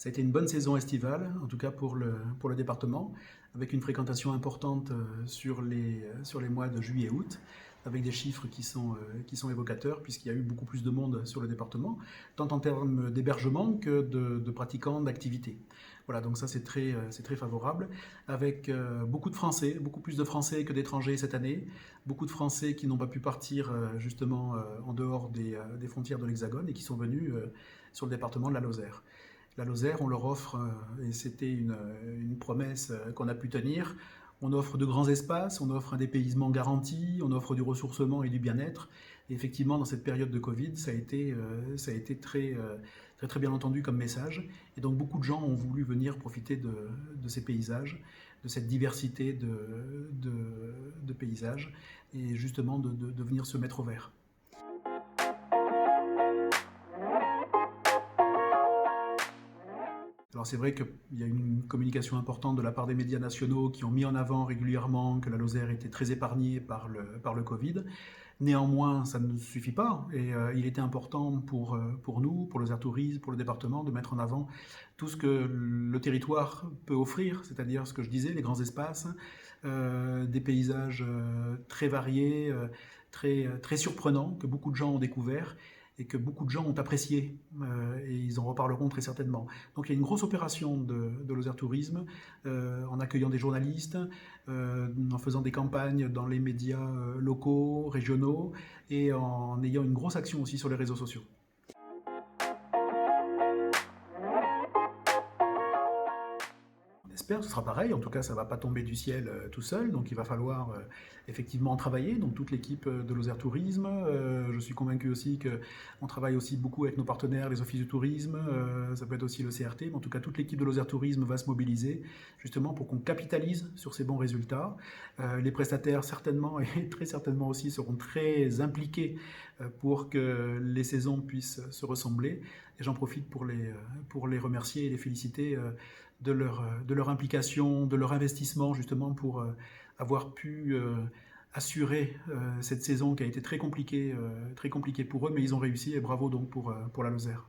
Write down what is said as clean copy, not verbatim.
Ça a été une bonne saison estivale, en tout cas pour le département, avec une fréquentation importante sur les mois de juillet et août, avec des chiffres qui sont évocateurs, puisqu'il y a eu beaucoup plus de monde sur le département, tant en termes d'hébergement que de pratiquants, d'activités. Voilà, donc ça c'est très favorable, avec beaucoup de Français, beaucoup plus de Français que d'étrangers cette année, beaucoup de Français qui n'ont pas pu partir justement en dehors des frontières de l'Hexagone et qui sont venus sur le département de la Lozère. La Lozère, on leur offre, et c'était une promesse qu'on a pu tenir, on offre de grands espaces, on offre un dépaysement garanti, on offre du ressourcement et du bien-être. Et effectivement, dans cette période de Covid, ça a été très bien entendu comme message. Et donc beaucoup de gens ont voulu venir profiter de ces paysages, de cette diversité de paysages, et justement de venir se mettre au vert. Alors c'est vrai qu'il y a une communication importante de la part des médias nationaux qui ont mis en avant régulièrement que la Lozère était très épargnée par le Covid. Néanmoins, ça ne suffit pas et il était important pour nous, pour Lozère Tourisme, pour le département, de mettre en avant tout ce que le territoire peut offrir, c'est-à-dire ce que je disais, les grands espaces, des paysages très variés, très surprenants, que beaucoup de gens ont découvert et que beaucoup de gens ont apprécié, et ils en reparleront très certainement. Donc il y a une grosse opération de Lozère Tourisme, en accueillant des journalistes, en faisant des campagnes dans les médias locaux, régionaux, et en ayant une grosse action aussi sur les réseaux sociaux. On espère que ce sera pareil, en tout cas ça ne va pas tomber du ciel tout seul, donc il va falloir effectivement travailler, donc toute l'équipe de Lozère Tourisme. Je suis convaincu aussi qu'on travaille aussi beaucoup avec nos partenaires, les offices du tourisme, ça peut être aussi le CRT, mais en tout cas toute l'équipe de Lozère Tourisme va se mobiliser justement pour qu'on capitalise sur ces bons résultats. Les prestataires certainement et très certainement aussi seront très impliqués pour que les saisons puissent se ressembler, et j'en profite pour les remercier et les féliciter de leur implication, de leur investissement justement pour avoir pu assurer cette saison qui a été très compliquée pour eux, mais ils ont réussi et bravo donc pour la Lozère.